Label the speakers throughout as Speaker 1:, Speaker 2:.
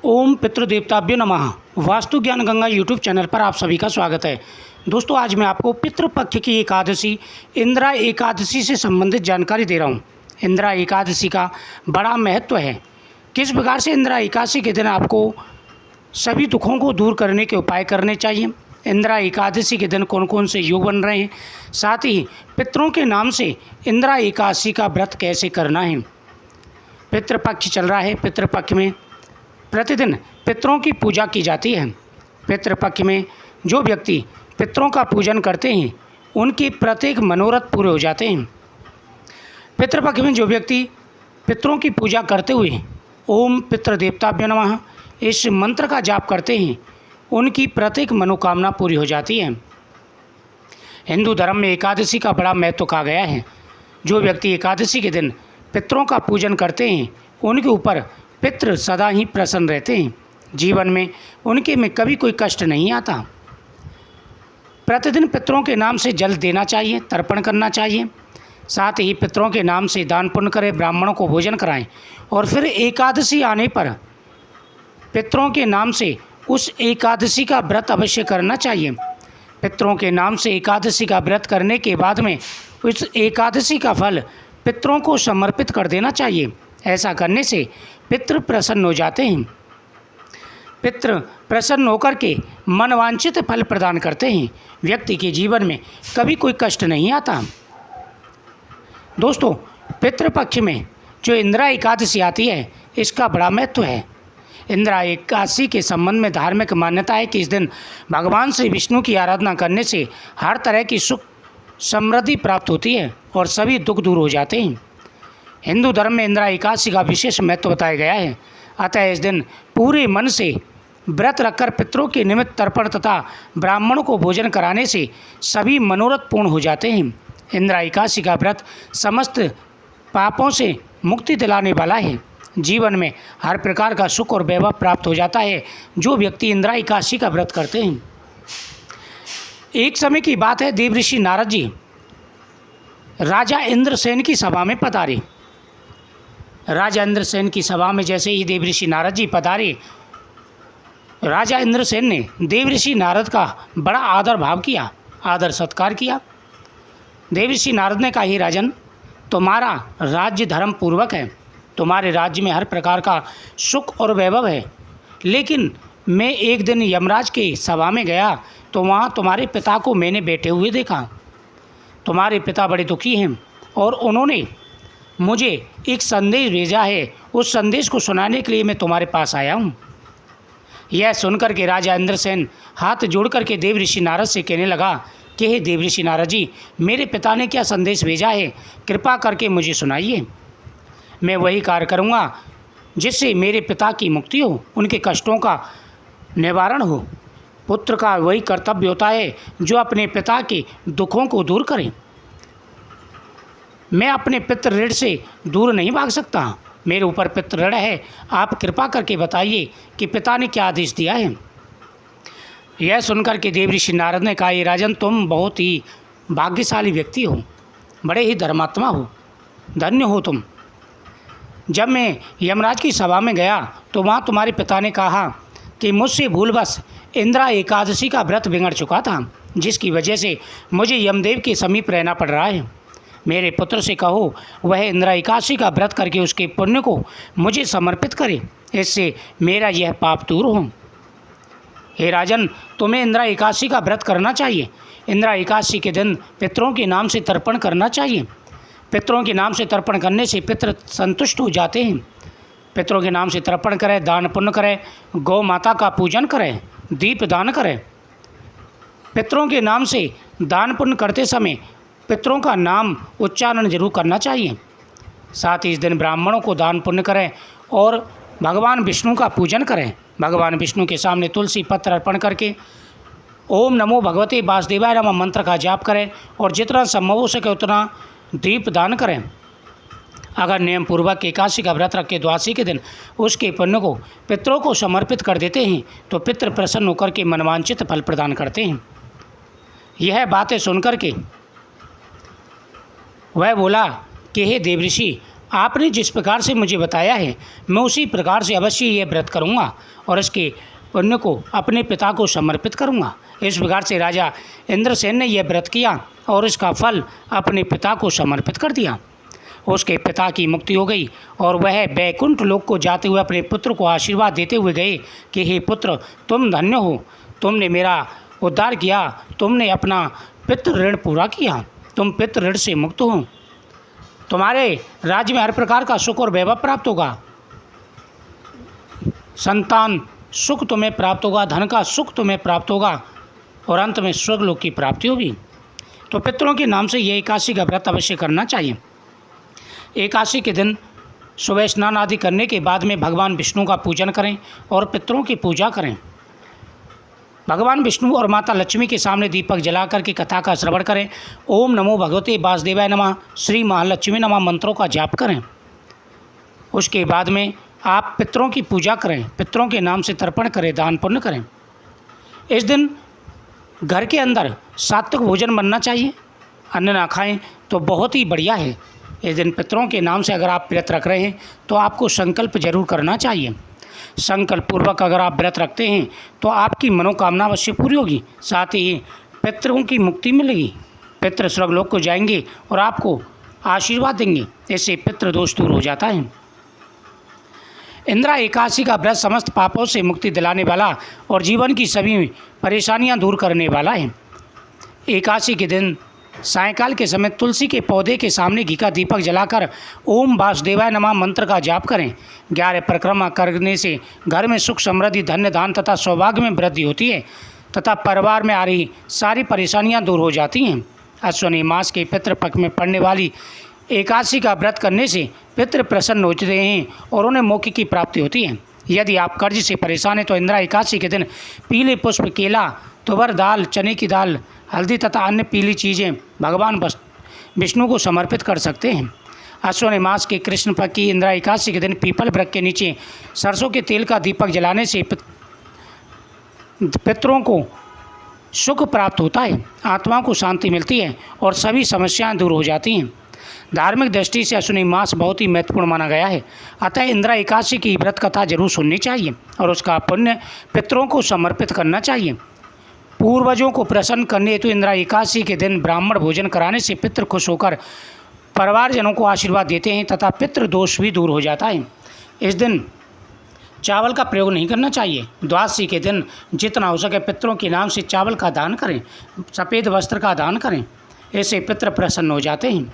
Speaker 1: ओम पितृदेवताभ्यो नमः। वास्तु ज्ञान Ganga YouTube channel पर आप सभी का स्वागत है। दोस्तों, आज मैं आपको पितृपक्ष की एकादशी इंदिरा एकादशी से संबंधित जानकारी दे रहा हूँ। इंदिरा एकादशी का बड़ा महत्व है। किस प्रकार से इंदिरा एकादशी के दिन आपको सभी दुखों को दूर करने के उपाय करने चाहिए, इंदिरा एकादशी के दिन कौन कौन से योग बन रहे हैं, साथ ही पितरों के नाम से इंदिरा एकादशी का व्रत कैसे करना है। पितृपक्ष चल रहा है। पितृपक्ष में प्रतिदिन पितरों की पूजा की जाती है। पितृपक्ष में जो व्यक्ति पितरों का पूजन करते हैं उनके प्रत्येक मनोरथ पूरे हो जाते हैं। पितृपक्ष में जो व्यक्ति पितरों की पूजा करते हुए ओम पितृदेवताभ्यो नमः इस मंत्र का जाप करते हैं उनकी प्रत्येक मनोकामना पूरी हो जाती है। हिंदू धर्म में एकादशी का बड़ा महत्व कहा गया है। जो व्यक्ति एकादशी के दिन पितरों का पूजन करते हैं उनके ऊपर पितृ सदा ही प्रसन्न रहते हैं। जीवन में उनके में कभी कोई कष्ट नहीं आता। प्रतिदिन पितरों के नाम से जल देना चाहिए, तर्पण करना चाहिए। साथ ही पितरों के नाम से दान पुण्य करें, ब्राह्मणों को भोजन कराएं और फिर एकादशी आने पर पितरों के नाम से उस एकादशी का व्रत अवश्य करना चाहिए। पितरों के नाम से एकादशी का व्रत करने के बाद में उस एकादशी का फल पितरों को समर्पित कर देना चाहिए। ऐसा करने से पितृ प्रसन्न हो जाते हैं। पितृ प्रसन्न होकर के मनवांछित फल प्रदान करते हैं। व्यक्ति के जीवन में कभी कोई कष्ट नहीं आता। दोस्तों, पितृपक्ष में जो इंदिरा एकादशी आती है इसका बड़ा महत्व है। इंदिरा एकादशी के संबंध में धार्मिक मान्यता है कि इस दिन भगवान श्री विष्णु की आराधना करने से हर तरह की सुख समृद्धि प्राप्त होती है और सभी दुख दूर हो जाते हैं। हिंदू धर्म में इंदिरा एकादशी का विशेष महत्व बताया गया है। अतः इस दिन पूरे मन से व्रत रखकर पितरों के निमित्त तर्पण तथा ब्राह्मणों को भोजन कराने से सभी मनोरथ पूर्ण हो जाते हैं। इंदिरा एकादशी का व्रत समस्त पापों से मुक्ति दिलाने वाला है। जीवन में हर प्रकार का सुख और वैभव प्राप्त हो जाता है जो व्यक्ति इंदिरा एकादशी का व्रत करते हैं। एक समय की बात है, देवऋषि नारद जी राजा इंद्रसेन की सभा में पधारे। राजा इंद्रसेन की सभा में जैसे ही देवऋषि नारद जी पधारे, राजा इंद्रसेन ने देवऋषि नारद का बड़ा आदर भाव किया, आदर सत्कार किया। देवऋषि नारद ने कहा, हे राजन, तुम्हारा राज्य धर्म पूर्वक है, तुम्हारे राज्य में हर प्रकार का सुख और वैभव है, लेकिन मैं एक दिन यमराज की सभा में गया तो वहाँ तुम्हारे पिता को मैंने बैठे हुए देखा। तुम्हारे पिता बड़े दुखी हैं और उन्होंने मुझे एक संदेश भेजा है। उस संदेश को सुनाने के लिए मैं तुम्हारे पास आया हूँ। यह सुनकर के राजा इंद्रसेन हाथ जोड़ करके देवऋषि नारद से कहने लगा कि हे देवऋषि नारद जी, मेरे पिता ने क्या संदेश भेजा है, कृपा करके मुझे सुनाइए। मैं वही कार्य करूँगा जिससे मेरे पिता की मुक्ति हो, उनके कष्टों का निवारण हो। पुत्र का वही कर्तव्य होता है जो अपने पिता के दुखों को दूर करे। मैं अपने पितृ ऋण से दूर नहीं भाग सकता। मेरे ऊपर पितृ ऋण है। आप कृपा करके बताइए कि पिता ने क्या आदेश दिया है। यह सुनकर के देवऋषि नारद ने कहा, ये राजन, तुम बहुत ही भाग्यशाली व्यक्ति हो, बड़े ही धर्मात्मा हो, धन्य हो तुम। जब मैं यमराज की सभा में गया तो वहाँ तुम्हारे पिता ने कहा कि मुझसे भूलवश इंदिरा एकादशी का व्रत बिगड़ चुका था, जिसकी वजह से मुझे यमदेव के समीप रहना पड़ रहा है। मेरे पुत्र से कहो वह इंदिरा एकादशी का व्रत करके उसके पुण्य को मुझे समर्पित करे, इससे मेरा यह पाप दूर हो। हे राजन, तुम्हें इंदिरा एकादशी का व्रत करना चाहिए। इंदिरा एकादशी के दिन पितरों के नाम से तर्पण करना चाहिए। पितरों के नाम से तर्पण करने से पितृ संतुष्ट हो जाते हैं। पितरों के नाम से तर्पण करें, दान पुण्य करें, गौ माता का पूजन करें, दीप दान करें। पितरों के नाम से दान पुण्य करते समय पितरों का नाम उच्चारण जरूर करना चाहिए। साथ ही इस दिन ब्राह्मणों को दान पुण्य करें और भगवान विष्णु का पूजन करें। भगवान विष्णु के सामने तुलसी पत्र अर्पण करके ओम नमो भगवते वासुदेवाय नमः मंत्र का जाप करें और जितना संभव हो सके उतना दीप दान करें। अगर नियम पूर्वक एकादशी का व्रत रख के द्वादशी के दिन उसके पुण्य को पितरों को समर्पित कर देते हैं तो पितृ प्रसन्न होकर के मनवांछित फल प्रदान करते हैं। यह बातें सुनकर के वह बोला कि हे देवऋषि, आपने जिस प्रकार से मुझे बताया है मैं उसी प्रकार से अवश्य ये व्रत करूँगा और इसके पुण्य को अपने पिता को समर्पित करूँगा। इस प्रकार से राजा इंद्रसेन ने यह व्रत किया और इसका फल अपने पिता को समर्पित कर दिया। उसके पिता की मुक्ति हो गई और वह बैकुंठ लोक को जाते हुए अपने पुत्र को आशीर्वाद देते हुए गए कि हे पुत्र, तुम धन्य हो, तुमने मेरा उद्धार किया, तुमने अपना पितृ ऋण पूरा किया, तुम पितृ ऋण से मुक्त हो, तुम्हारे राज्य में हर प्रकार का सुख और वैभव प्राप्त होगा, संतान सुख तुम्हें प्राप्त होगा, धन का सुख तुम्हें प्राप्त होगा और अंत में स्वर्गलोक की प्राप्ति होगी। तो पितरों के नाम से ये एकादशी का व्रत अवश्य करना चाहिए। एकादशी के दिन सुबह स्नान आदि करने के बाद में भगवान विष्णु का पूजन करें और पितरों की पूजा करें। भगवान विष्णु और माता लक्ष्मी के सामने दीपक जलाकर के कथा का श्रवण करें। ओम नमो भगवते वासुदेवाय नमः, श्री महालक्ष्मी नमः मंत्रों का जाप करें। उसके बाद में आप पितरों की पूजा करें, पितरों के नाम से तर्पण करें, दान पुण्य करें। इस दिन घर के अंदर सात्विक भोजन बनना चाहिए, अन्न ना खाएं तो बहुत ही बढ़िया है। इस दिन पितरों के नाम से अगर आप व्रत रख रहे हैं तो आपको संकल्प जरूर करना चाहिए। संकल्प पूर्वक अगर आप व्रत रखते हैं तो आपकी मनोकामना अवश्य पूरी होगी, साथ ही पितरों की मुक्ति मिलेगी, पितृ स्वर्गलोक को जाएंगे और आपको आशीर्वाद देंगे। इससे पितृ दोष दूर हो जाता है। इंदिरा एकादशी का व्रत समस्त पापों से मुक्ति दिलाने वाला और जीवन की सभी परेशानियां दूर करने वाला है। एकादशी के दिन सायंकाल के समय तुलसी के पौधे के सामने घी का दीपक जलाकर ओम वासुदेवाय नमः मंत्र का जाप करें। 11 परिक्रमा करने से घर में सुख, समृद्धि, धन्य, दान तथा सौभाग्य में वृद्धि होती है तथा परिवार में आ रही सारी परेशानियां दूर हो जाती हैं। अश्विनी मास के पितृपक्ष में पड़ने वाली एकादशी का व्रत करने से पितृ प्रसन्न होते हैं और उन्हें मोक्ष की प्राप्ति होती है। यदि आप कर्ज से परेशान हैं तो इंदिरा एकादशी के दिन पीले पुष्प, केला, तुवर दाल, चने की दाल, हल्दी तथा अन्य पीली चीज़ें भगवान विष्णु को समर्पित कर सकते हैं। अश्विनी मास के कृष्ण पक्ष की इंदिरा एकादशी के दिन पीपल वृक्ष के नीचे सरसों के तेल का दीपक जलाने से पितरों को सुख प्राप्त होता है, आत्मा को शांति मिलती है और सभी समस्याएं दूर हो जाती हैं। धार्मिक दृष्टि से अश्विनी मास बहुत ही महत्वपूर्ण माना गया है, अतः इंदिरा एकादशी की व्रत कथा जरूर सुननी चाहिए और उसका पुण्य पितरों को समर्पित करना चाहिए। पूर्वजों को प्रसन्न करने हेतु इंदिरा एकादशी के दिन ब्राह्मण भोजन कराने से पितृ खुश होकर परिवारजनों को आशीर्वाद देते हैं तथा पितृ दोष भी दूर हो जाता है। इस दिन चावल का प्रयोग नहीं करना चाहिए। द्वादशी के दिन जितना हो सके पितरों के नाम से चावल का दान करें, सफ़ेद वस्त्र का दान करें, ऐसे पितृ प्रसन्न हो जाते हैं।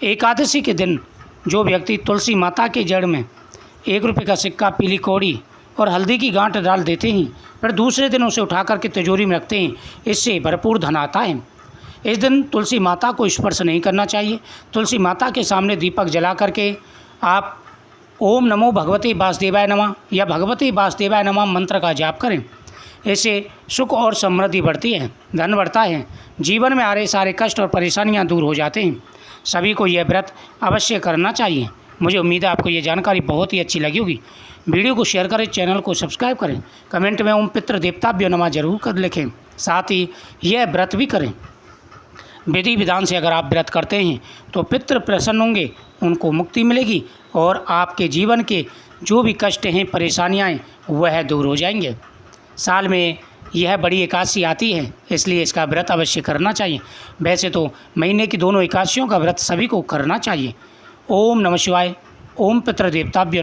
Speaker 1: एकादशी के दिन जो व्यक्ति तुलसी माता के जड़ में 1 रुपये का सिक्का, पीली कौड़ी और हल्दी की गांठ डाल देते हैं, फिर दूसरे दिन उसे उठा करके तिजोरी में रखते हैं, इससे भरपूर धन आता है। इस दिन तुलसी माता को स्पर्श नहीं करना चाहिए। तुलसी माता के सामने दीपक जला करके आप ओम नमो भगवते वासुदेवाय नमः या भगवते वासुदेवाय नमः मंत्र का जाप करें। इससे सुख और समृद्धि बढ़ती है, धन बढ़ता है, जीवन में आ रहे सारे कष्ट और परेशानियां दूर हो जाते हैं। सभी को यह व्रत अवश्य करना चाहिए। मुझे उम्मीद है आपको ये जानकारी बहुत ही अच्छी लगी होगी। वीडियो को शेयर करें, चैनल को सब्सक्राइब करें, कमेंट में ओम पितृ देवताभ्यो नमः जरूर कर लिखें, साथ ही यह व्रत भी करें। विधि विधान से अगर आप व्रत करते हैं तो पितृ प्रसन्न होंगे, उनको मुक्ति मिलेगी और आपके जीवन के जो भी कष्ट हैं, परेशानियाँ हैं, वह दूर हो जाएंगे। साल में यह बड़ी एकादशी आती है, इसलिए इसका व्रत अवश्य करना चाहिए। वैसे तो महीने की दोनों एकादशियों का व्रत सभी को करना चाहिए। ओम नमः शिवाय। ओम पितृ देवताभ्यो नमः।